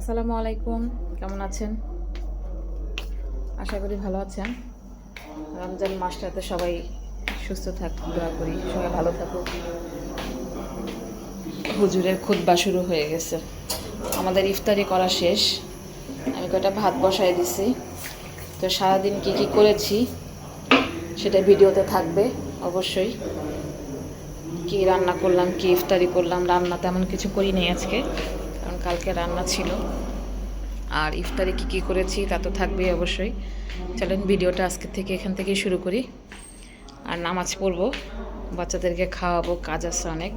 আসসালামু আলাইকুম, কেমন আছেন? আশা করি ভালো আছেন। রমজান মাসটাতে সবাই সুস্থ থাকুক, দোয়া করি সবাই ভালো থাকুক। হুজুরের খুতবা শুরু হয়ে গেছে, আমাদের ইফতারি করা শেষ। আমি কয়টা ভাত বসায় দিছি। তো সারাদিন কি কি করেছি সেটা ভিডিওতে থাকবে অবশ্যই। কি রান্না করলাম, কি ইফতারি করলাম, রান্না তেমন কিছু করি নাই আজকে, কারণ কালকে রান্না ছিল। আর ইফতারে কি কি করেছি তা তো থাকবেই অবশ্যই। চলেন ভিডিওটা আজকে থেকে এখান থেকেই শুরু করি। আর নামাজ পড়বো, বাচ্চাদেরকে খাওয়াবো, কাজ আছে অনেক।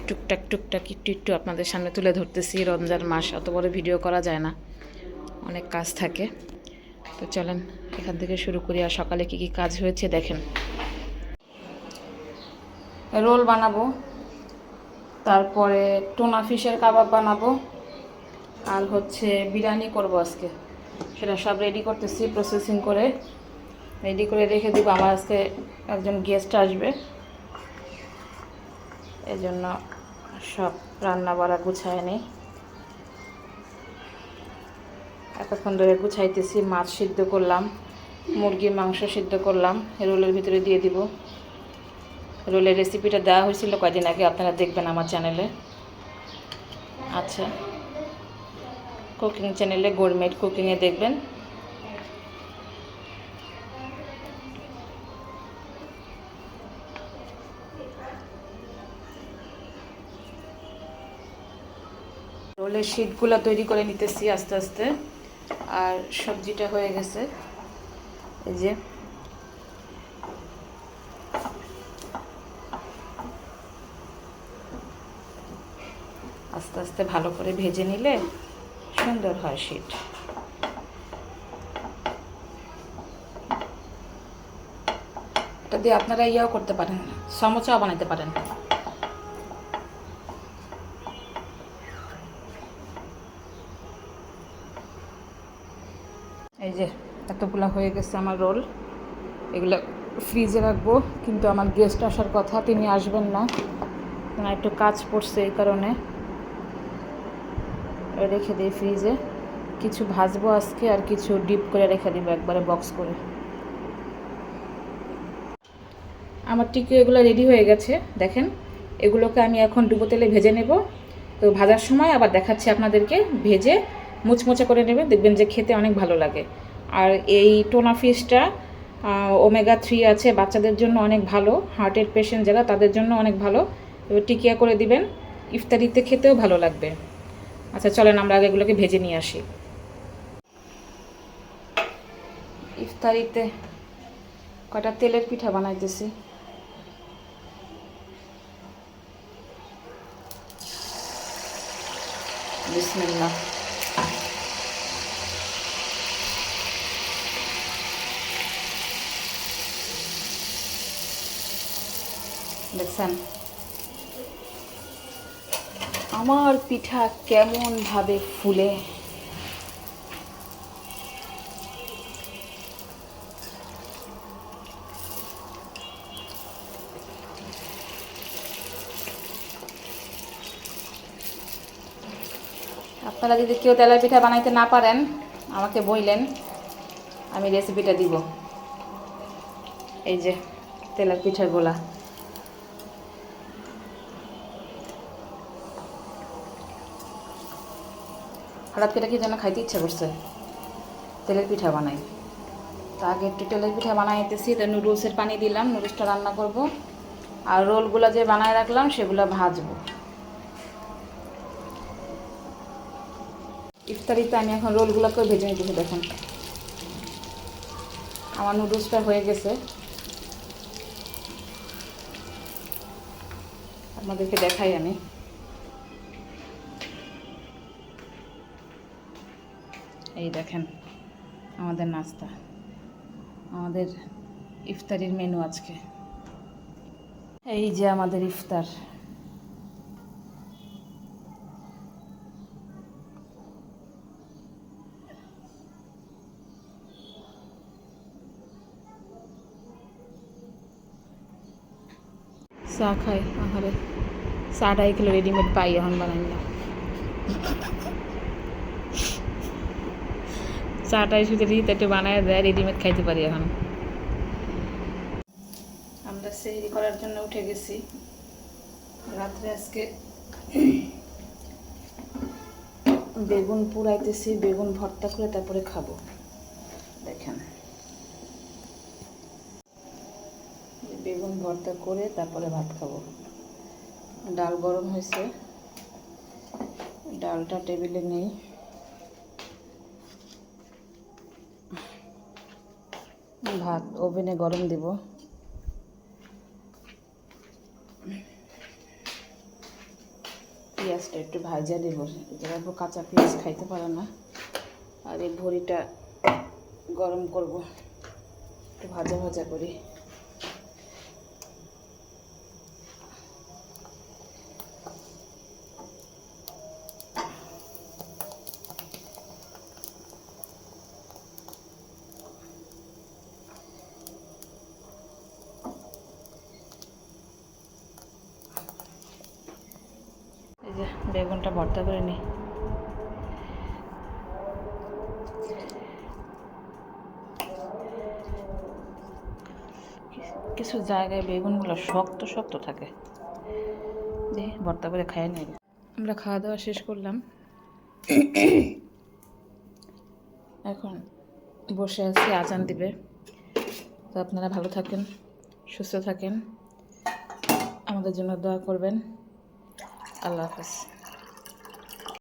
টুকটাক টুকটাক একটু একটু আপনাদের সামনে তুলে ধরতেছি। রমজান মাস, অত বড় ভিডিও করা যায় না, অনেক কাজ থাকে। তো চলেন এখান থেকে শুরু করি। আর সকালে কি কি কাজ হয়েছে দেখেন। রোল বানাবো, তারপরে টুনা ফিশের কাবাব বানাবো, আর হচ্ছে বিরিয়ানি করব আজকে। সেটা সব রেডি করতেছি, প্রসেসিং করে রেডি করে রেখে দিব। আমার আজকে একজন গেস্ট আসবে, এই জন্য সব রান্না বাড়া গুছায় নেই। এতক্ষণ ধরে গুছাইতেছি। মাছ সিদ্ধ করলাম, মুরগির মাংস সিদ্ধ করলাম, রোলের ভিতরে দিয়ে দিব। রোলের রেসিপিটা দেওয়া হয়েছিল কয়দিন আগে, আপনারা দেখবেন আমার চ্যানেলে। আচ্ছা, কুকিং চ্যানেলে গোরমেট কুকিংয়ে দেখবেন। রোলের শিটগুলো তৈরি করে নিতেছি আস্তে আস্তে। আর সবজিটা হয়ে গেছে, এই যে আস্তে আস্তে ভালো করে ভেজে নিলে সুন্দর হয় শিট। এটা দিয়ে আপনারা ইয়াও করতে পারেন, সমোসাও বানাতে পারেন। এই যে এতগুলো হয়ে গেছে আমার রোল। এগুলো ফ্রিজে রাখবো, কিন্তু আমার গেস্ট আসার কথা, তিনি আসবেন না, না একটু কাজ পড়ছে, এই কারণে রেখে দিই ফ্রিজে। কিছু ভাজবো আজকে, আর কিছু ডিপ করে রেখে দিব একবারে বক্স করে। আমার টিকি এগুলো রেডি হয়ে গেছে দেখেন। এগুলোকে আমি এখন ডুবো তেলে ভেজে নেব। তো ভাজার সময় আবার দেখাচ্ছি আপনাদেরকে, ভেজে মুচমুচে করে নেবেন, দেখবেন যে খেতে অনেক ভালো লাগে। আর এই টোনা ফিশটা ওমেগা 3 আছে, বাচ্চাদের জন্য অনেক ভালো, হার্টের পেশেন্ট যারা তাদের জন্য অনেক ভালো। এবার টিকিয়া করে দিবেন, ইফতারিতে খেতেও ভালো লাগবে। আচ্ছা চলেন আমরা আগে এগুলোকে ভেজে নিয়ে আসি। ইফতারিতে কয়টা তেলের পিঠা বানাইতেছি। বিসমিল্লাহ। দেখছেন আমার পিঠা কেমন ভাবে ফুলে। আপনারা যদি কেউ তেলের পিঠা বানাইতে না পারেন আমাকে বললেন, আমি রেসিপিটা দিব। এই যে তেলের পিঠার গোলা। হঠাৎ করে কি যেন খাইতে ইচ্ছা করছে, তেলের পিঠা বানাই। তো আগে একটু তেলের পিঠা বানাইতেছি। তো নুডলসের পানি দিলাম, নুডলসটা রান্না করব। আর রোলগুলো যে বানায় রাখলাম সেগুলো ভাজবো। ইফতারিতে আমি এখন রোলগুলোকেও ভেজে নিতেছি। দেখুন আমার নুডলসটা হয়ে গেছে, আপনাদেরকে দেখাই আমি। এই দেখেন আমাদের নাস্তা, আমাদের ইফতারির মেনু আজকে। এই যে আমাদের ইফতার। চা খাই, আহারে চাটা এগুলো রেডিমেড পাই, এখন বানাই না। চাটাই শুধু রিত একটু বানায় দেয়, রেডিমেড খাইতে পারি এখন। আমরা সেহরি করার জন্য উঠে গেছি। রাত্রে আজকে বেগুন পুরাইতেছি, বেগুন ভর্তা করে তারপরে খাবো। দেখেন, বেগুন ভর্তা করে তারপরে ভাত খাবো। ডাল গরম হয়েছে, ডালটা টেবিলে নেই। ভাত ওভেনে গরম দিব। পেঁয়াজটা একটু ভাজা দেবো, যারা কাঁচা পেঁয়াজ খাইতে পারে না। আর এই ভুড়িটা গরম করব, একটু ভাজা ভাজা করি। এই যে বেগুনটা ভর্তা করে নিই। কিছু জায়গায় বেগুনগুলো শক্ত শক্ত থাকে, দিয়ে ভর্তা করে খাই নিই। আমরা খাওয়া দাওয়া শেষ করলাম, এখন বসে আছি, আজান দিবে। তো আপনারা ভালো থাকেন, সুস্থ থাকেন, আমাদের জন্য দোয়া করবেন। আল্লাহ হাফেজ।